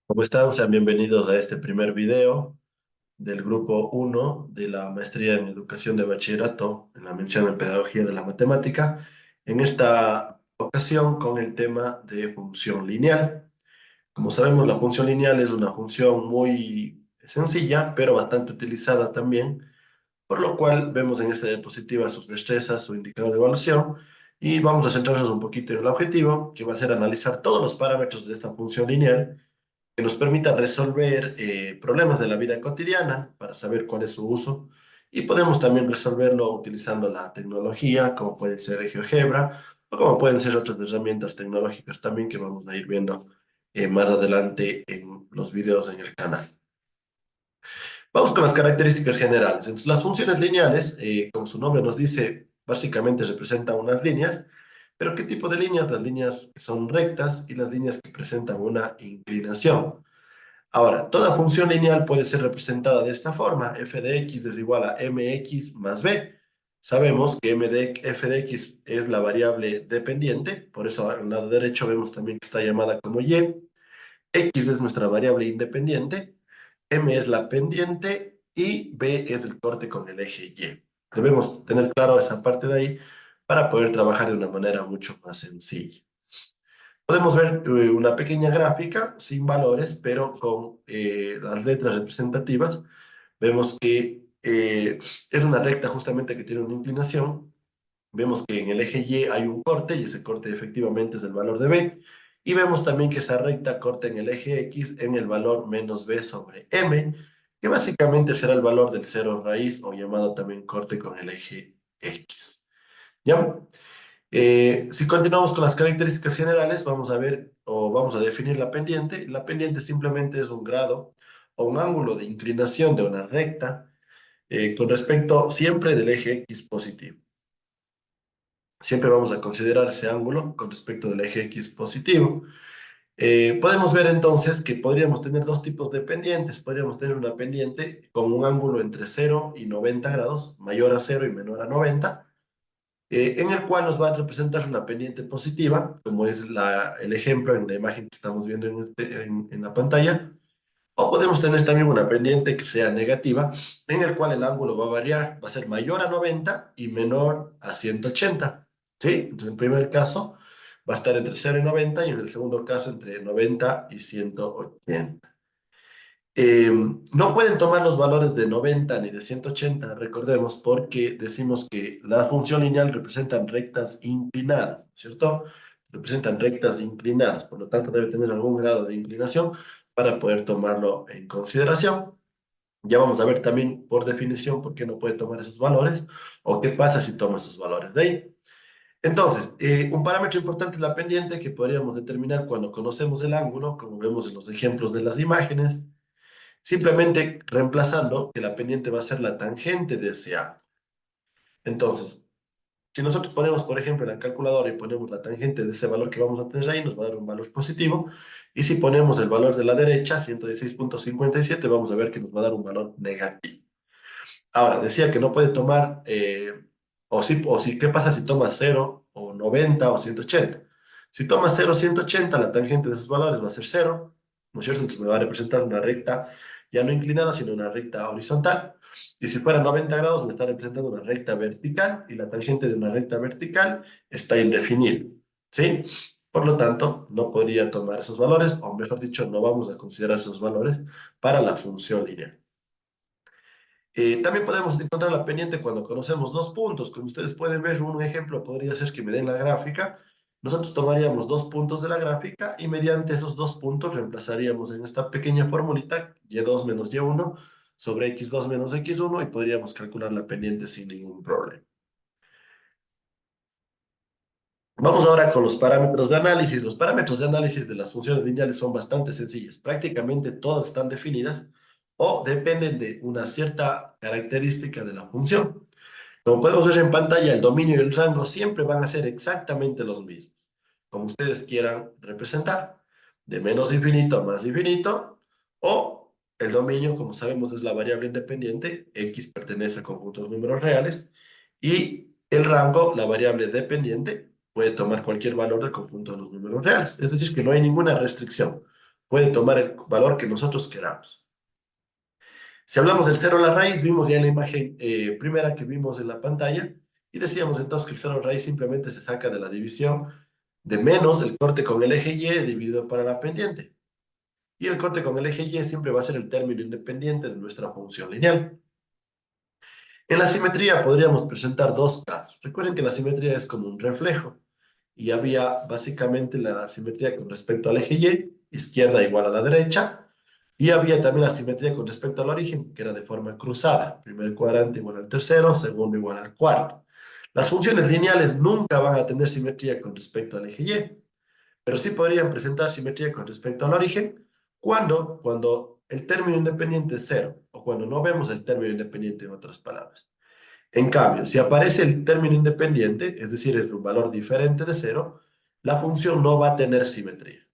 ¿Cómo están? Sean bienvenidos a este primer video del grupo uno de la maestría en educación de bachillerato en la mención en pedagogía de la matemática. En esta ocasión con el tema de función lineal. Como sabemos, la función lineal es una función muy sencilla, pero bastante utilizada también, por lo cual vemos en esta diapositiva sus destrezas, su indicador de evaluación, y vamos a centrarnos un poquito en el objetivo, que va a ser analizar todos los parámetros de esta función lineal que nos permita resolver problemas de la vida cotidiana para saber cuál es su uso. Y podemos también resolverlo utilizando la tecnología, como puede ser GeoGebra, o como pueden ser otras herramientas tecnológicas también que vamos a ir viendo más adelante en los videos en el canal. Vamos con las características generales. Entonces, las funciones lineales, como su nombre nos dice, básicamente representan unas líneas. ¿Pero qué tipo de líneas? Las líneas que son rectas y las líneas que presentan una inclinación. Ahora, toda función lineal puede ser representada de esta forma. F de x es igual a mx más b. Sabemos que f de x es la variable dependiente, por eso al lado derecho vemos también que está llamada como y. X es nuestra variable independiente, m es la pendiente y b es el corte con el eje y. Debemos tener claro esa parte de ahí para poder trabajar de una manera mucho más sencilla. Podemos ver una pequeña gráfica sin valores, pero con las letras representativas. Vemos que es una recta justamente que tiene una inclinación. Vemos que en el eje Y hay un corte y ese corte efectivamente es el valor de B. Y vemos también que esa recta corta en el eje X en el valor menos B sobre M, que básicamente será el valor del cero raíz o llamado también corte con el eje X. ¿Ya? Si continuamos con las características generales, vamos a ver o vamos a definir la pendiente. La pendiente simplemente es un grado o un ángulo de inclinación de una recta con respecto siempre del eje X positivo. Siempre vamos a considerar ese ángulo con respecto del eje X positivo. Podemos ver entonces que podríamos tener dos tipos de pendientes. Podríamos tener una pendiente con un ángulo entre 0 y 90 grados, mayor a 0 y menor a 90, en el cual nos va a representar una pendiente positiva, como es el ejemplo en la imagen que estamos viendo en la pantalla. O podemos tener también una pendiente que sea negativa, en el cual el ángulo va a variar, va a ser mayor a 90 y menor a 180. ¿Sí? Entonces, en el primer caso va a estar entre 0 y 90 y en el segundo caso entre 90 y 180. No pueden tomar los valores de 90 ni de 180, recordemos, porque decimos que la función lineal representan rectas inclinadas, ¿cierto? Representan rectas inclinadas, por lo tanto debe tener algún grado de inclinación para poder tomarlo en consideración. Ya vamos a ver también por definición por qué no puede tomar esos valores o qué pasa si toma esos valores de ahí. Entonces, un parámetro importante es la pendiente que podríamos determinar cuando conocemos el ángulo, como vemos en los ejemplos de las imágenes. Simplemente reemplazando que la pendiente va a ser la tangente de ese ángulo. Entonces, si nosotros ponemos, por ejemplo, en la calculadora y ponemos la tangente de ese valor que vamos a tener ahí, nos va a dar un valor positivo. Y si ponemos el valor de la derecha, 116,57, vamos a ver que nos va a dar un valor negativo. Ahora, decía que no puede tomar, ¿qué pasa si toma 0 o 90 o 180? Si toma 0 o 180, la tangente de esos valores va a ser 0, ¿no es cierto? Entonces me va a representar una recta ya no inclinada, sino una recta horizontal. Y si fuera 90 grados, me está representando una recta vertical, y la tangente de una recta vertical está indefinida, ¿sí? Por lo tanto, no podría tomar esos valores, o mejor dicho, no vamos a considerar esos valores para la función lineal. También podemos encontrar la pendiente cuando conocemos dos puntos. Como ustedes pueden ver, un ejemplo podría ser que me den la gráfica. Nosotros tomaríamos dos puntos de la gráfica y mediante esos dos puntos reemplazaríamos en esta pequeña formulita y2 menos y1 sobre x2 menos x1 y podríamos calcular la pendiente sin ningún problema. Vamos ahora con los parámetros de análisis. Los parámetros de análisis de las funciones lineales son bastante sencillas. Prácticamente todas están definidas o dependen de una cierta característica de la función. Como podemos ver en pantalla, el dominio y el rango siempre van a ser exactamente los mismos, como ustedes quieran representar, de menos infinito a más infinito, o el dominio, como sabemos, es la variable independiente, x pertenece a conjuntos de números reales, y el rango, la variable dependiente, puede tomar cualquier valor del conjunto de los números reales. Es decir, que no hay ninguna restricción. puede tomar el valor que nosotros queramos. Si hablamos del cero a la raíz, vimos ya en la imagen primera que vimos en la pantalla, y decíamos entonces que el cero a la raíz simplemente se saca de la división de menos el corte con el eje Y dividido para la pendiente. Y el corte con el eje Y siempre va a ser el término independiente de nuestra función lineal. En la simetría podríamos presentar dos casos. Recuerden que la simetría es como un reflejo. Y había básicamente la simetría con respecto al eje Y, izquierda igual a la derecha. Y había también la simetría con respecto al origen, que era de forma cruzada. Primer cuadrante igual al tercero, segundo igual al cuarto. Las funciones lineales nunca van a tener simetría con respecto al eje Y, pero sí podrían presentar simetría con respecto al origen cuando el término independiente es cero, o cuando no vemos el término independiente en otras palabras. En cambio, si aparece el término independiente, es decir, es de un valor diferente de cero, la función no va a tener simetría.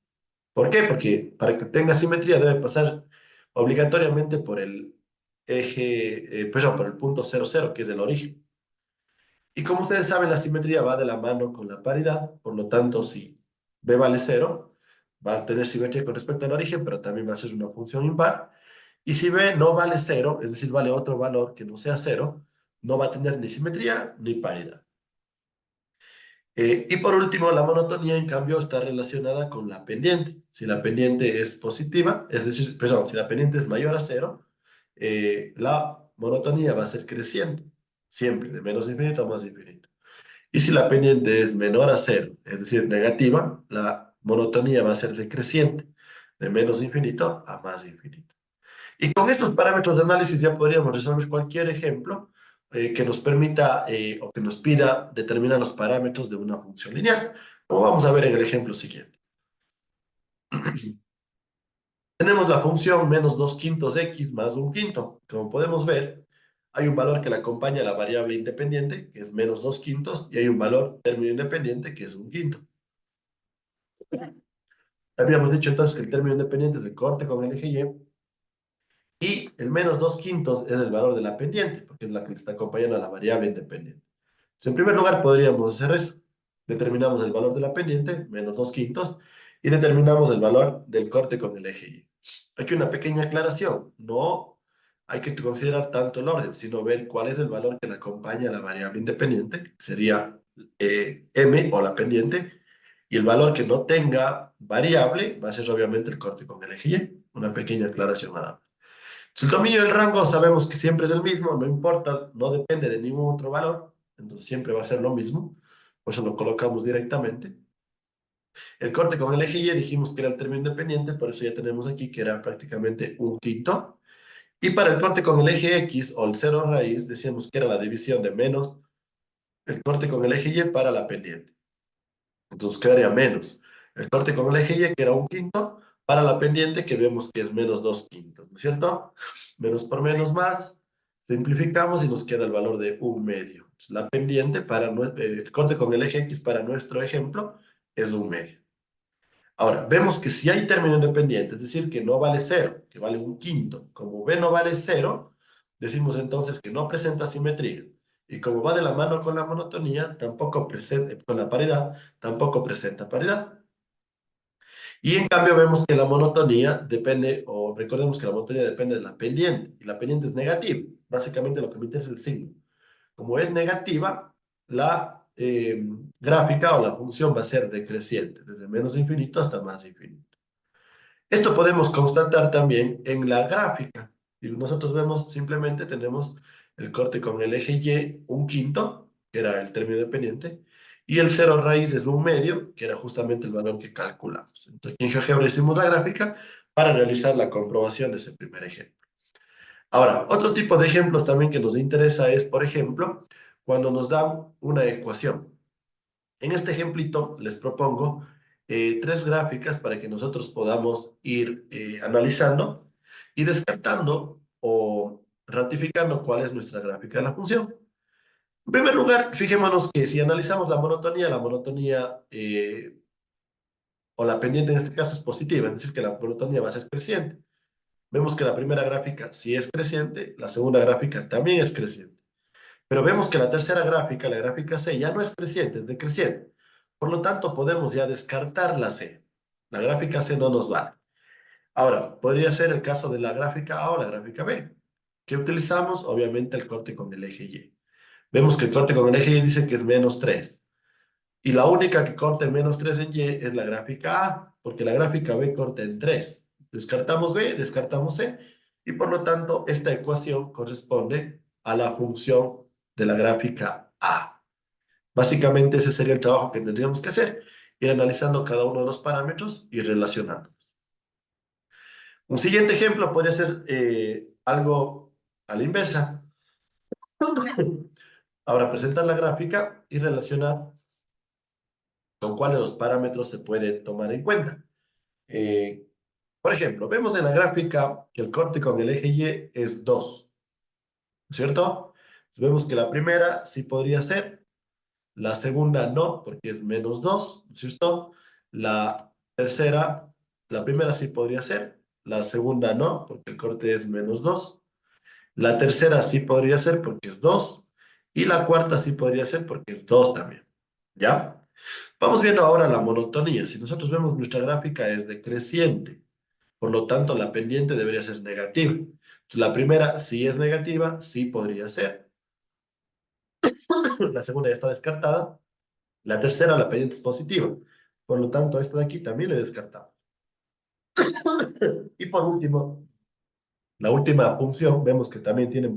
¿Por qué? Porque para que tenga simetría debe pasar obligatoriamente por el eje, perdón, por el punto cero cero, que es el origen. Y como ustedes saben, la simetría va de la mano con la paridad, por lo tanto, si b vale cero, va a tener simetría con respecto al origen, pero también va a ser una función impar. Y si b no vale cero, es decir, vale otro valor que no sea cero, no va a tener ni simetría ni paridad. Y por último, la monotonía, en cambio, está relacionada con la pendiente. Si la pendiente es positiva, es decir, perdón, si la pendiente es mayor a cero, la monotonía va a ser creciente, siempre, de menos infinito a más infinito. Y si la pendiente es menor a cero, es decir, negativa, la monotonía va a ser decreciente, de menos infinito a más infinito. Y con estos parámetros de análisis ya podríamos resolver cualquier ejemplo que nos permita o que nos pida determinar los parámetros de una función lineal, como vamos a ver en el ejemplo siguiente. Tenemos la función menos 2 quintos x más un quinto. Como podemos ver, hay un valor que le acompaña a la variable independiente, que es menos 2 quintos, y hay un valor término independiente, que es un quinto. Habíamos dicho entonces que el término independiente es el corte con el eje y el menos 2 quintos es el valor de la pendiente, porque es la que le está acompañando a la variable independiente. Entonces, en primer lugar, podríamos hacer eso. Determinamos el valor de la pendiente, menos 2 quintos, y determinamos el valor del corte con el eje Y. Aquí una pequeña aclaración. No hay que considerar tanto el orden, sino ver cuál es el valor que le acompaña a la variable independiente, que sería m o la pendiente, y el valor que no tenga variable va a ser obviamente el corte con el eje Y. Una pequeña aclaración nada más. Si el dominio del rango sabemos que siempre es el mismo, no importa, no depende de ningún otro valor, entonces siempre va a ser lo mismo, por eso lo colocamos directamente. El corte con el eje Y dijimos que era el término independiente, por eso ya tenemos aquí que era prácticamente un quinto. Y para el corte con el eje X o el cero raíz, decíamos que era la división de menos el corte con el eje Y para la pendiente. Entonces quedaría menos el corte con el eje Y, que era un quinto, para la pendiente, que vemos que es menos 2 quintos, ¿no es cierto? Menos por menos más, simplificamos y nos queda el valor de un medio. La pendiente para el corte con el eje X para nuestro ejemplo es un medio. Ahora, vemos que si hay término independiente, es decir, que no vale cero, que vale un quinto, como B no vale cero, decimos entonces que no presenta simetría. Y como va de la mano con la monotonía, tampoco presenta, con la paridad, tampoco presenta paridad. Y en cambio vemos que la monotonía depende, o recordemos que la monotonía depende de la pendiente, y la pendiente es negativa. Básicamente lo que me interesa es el signo. Como es negativa, la gráfica o la función va a ser decreciente, desde menos infinito hasta más infinito. Esto podemos constatar también en la gráfica. Y nosotros vemos, simplemente tenemos el corte con el eje Y, un quinto, que era el término dependiente, y el cero raíz es un medio, que era justamente el valor que calculamos. Entonces, aquí en GeoGebra hicimos la gráfica para realizar la comprobación de ese primer ejemplo. Ahora, otro tipo de ejemplos también que nos interesa es, por ejemplo, cuando nos dan una ecuación. En este ejemplito les propongo tres gráficas para que nosotros podamos ir analizando y descartando o ratificando cuál es nuestra gráfica de la función. En primer lugar, fijémonos que si analizamos la monotonía o la pendiente en este caso es positiva, es decir, que la monotonía va a ser creciente. Vemos que la primera gráfica sí es creciente, la segunda gráfica también es creciente. Pero vemos que la tercera gráfica, la gráfica C, ya no es creciente, es decreciente. Por lo tanto, podemos ya descartar la C. La gráfica C no nos vale. Ahora, podría ser el caso de la gráfica A o la gráfica B, que utilizamos obviamente el corte con el eje Y. Vemos que el corte con el eje Y dice que es -3. Y la única que corta en -3 en Y es la gráfica A, porque la gráfica B corta en 3. Descartamos B, descartamos C, y por lo tanto esta ecuación corresponde a la función de la gráfica A. Básicamente ese sería el trabajo que tendríamos que hacer, ir analizando cada uno de los parámetros y relacionando. Un siguiente ejemplo podría ser algo a la inversa. Ahora presentar la gráfica y relacionar con cuáles de los parámetros se puede tomar en cuenta. Eh, por ejemplo, vemos en la gráfica que el corte con el eje Y es 2, ¿cierto? Vemos que la primera sí podría ser, la segunda no, porque es -2, ¿cierto? La tercera, la primera sí podría ser, la segunda no, porque el corte es -2. La tercera sí podría ser porque es 2. Y la cuarta sí podría ser porque es 2 también. ¿Ya? Vamos viendo ahora la monotonía. Si nosotros vemos nuestra gráfica es decreciente. Por lo tanto, la pendiente debería ser negativa. Entonces, la primera, si es negativa, sí podría ser. La segunda ya está descartada. La tercera, la pendiente es positiva. Por lo tanto, esta de aquí también le descartamos. Y por último, la última función, vemos que también tiene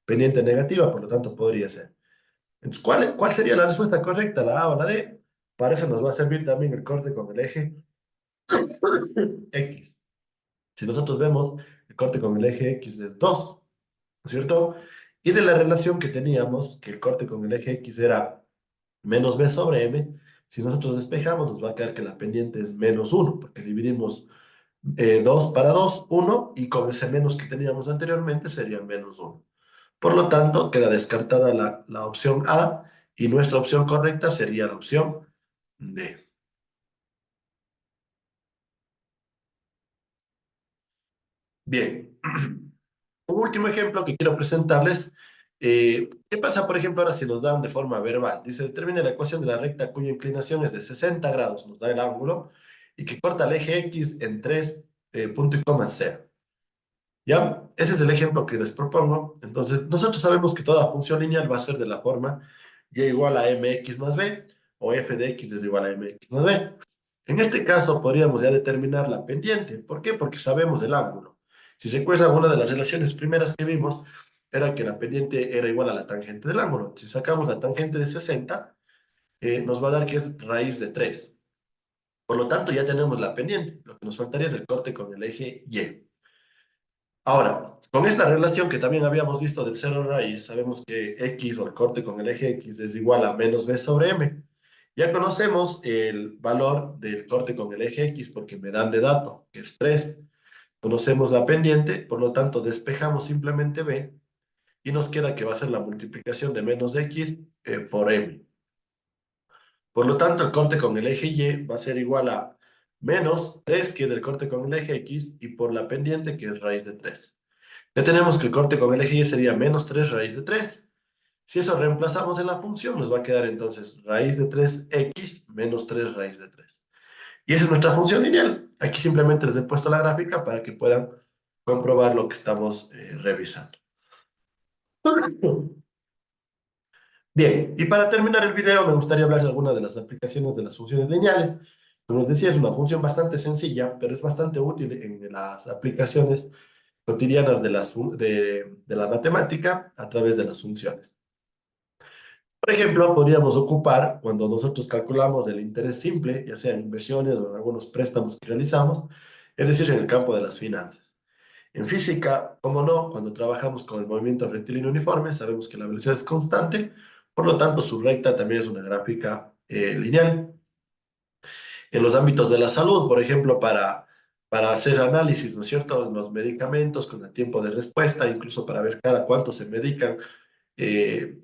pendiente negativa, por lo tanto podría ser. Entonces, ¿cuál sería la respuesta correcta? ¿La A o la D? Para eso nos va a servir también el corte con el eje X. Si nosotros vemos, el corte con el eje X es 2, ¿no es cierto? Y de la relación que teníamos, que el corte con el eje X era menos B sobre M, si nosotros despejamos, nos va a quedar que la pendiente es -1, porque dividimos 2 para 2, 1, y con ese menos que teníamos anteriormente sería -1. Por lo tanto, queda descartada la opción A y nuestra opción correcta sería la opción D. Bien, un último ejemplo que quiero presentarles. ¿Qué pasa, por ejemplo, ahora si nos dan de forma verbal? Dice, determine la ecuación de la recta cuya inclinación es de 60 grados, nos da el ángulo, y que corta el eje X en 3, punto y coma 0. ¿Ya? Ese es el ejemplo que les propongo. Entonces, nosotros sabemos que toda función lineal va a ser de la forma y igual a mx más b, o f de x es igual a mx más b. En este caso, podríamos ya determinar la pendiente. ¿Por qué? Porque sabemos el ángulo. Si se recuerdan, una de las relaciones primeras que vimos era que la pendiente era igual a la tangente del ángulo. Si sacamos la tangente de 60, nos va a dar que es raíz de 3. Por lo tanto, ya tenemos la pendiente. Lo que nos faltaría es el corte con el eje y. Ahora, con esta relación que también habíamos visto del cero raíz, sabemos que x o el corte con el eje x es igual a menos b sobre m. Ya conocemos el valor del corte con el eje x porque me dan de dato, que es 3. Conocemos la pendiente, por lo tanto despejamos simplemente b y nos queda que va a ser la multiplicación de menos x por m. Por lo tanto, el corte con el eje y va a ser igual a menos 3, que es el corte con el eje x, y por la pendiente, que es raíz de 3. Ya tenemos que el corte con el eje y sería -3 raíz de 3. Si eso reemplazamos en la función, nos va a quedar entonces raíz de 3x menos 3 raíz de 3. Y esa es nuestra función lineal. Aquí simplemente les he puesto la gráfica para que puedan comprobar lo que estamos revisando. Bien, y para terminar el video me gustaría hablar de algunas de las aplicaciones de las funciones lineales. Como les decía, es una función bastante sencilla, pero es bastante útil en las aplicaciones cotidianas de la matemática a través de las funciones. Por ejemplo, podríamos ocupar cuando nosotros calculamos el interés simple, ya sea en inversiones o en algunos préstamos que realizamos, es decir, en el campo de las finanzas. En física, como no, cuando trabajamos con el movimiento rectilíneo uniforme, sabemos que la velocidad es constante, por lo tanto, su recta también es una gráfica lineal. En los ámbitos de la salud, por ejemplo, para hacer análisis, ¿no es cierto?, en los medicamentos con el tiempo de respuesta, incluso para ver cada cuánto se medican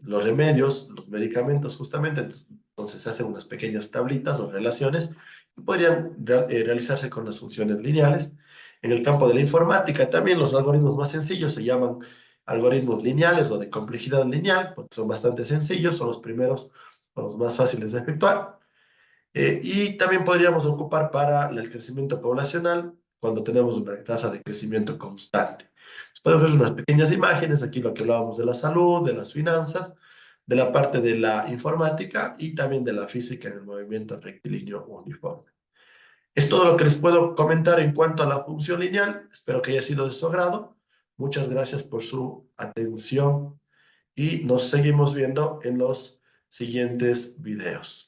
los remedios, los medicamentos justamente, entonces se hacen unas pequeñas tablitas o relaciones que podrían realizarse con las funciones lineales. En el campo de la informática también los algoritmos más sencillos se llaman algoritmos lineales o de complejidad lineal, porque son bastante sencillos, son los primeros o los más fáciles de efectuar. Y también podríamos ocupar para el crecimiento poblacional cuando tenemos una tasa de crecimiento constante. Pueden ver unas pequeñas imágenes, aquí lo que hablábamos de la salud, de las finanzas, de la parte de la informática y también de la física en el movimiento rectilíneo uniforme. Es todo lo que les puedo comentar en cuanto a la función lineal. Espero que haya sido de su agrado. Muchas gracias por su atención y nos seguimos viendo en los siguientes videos.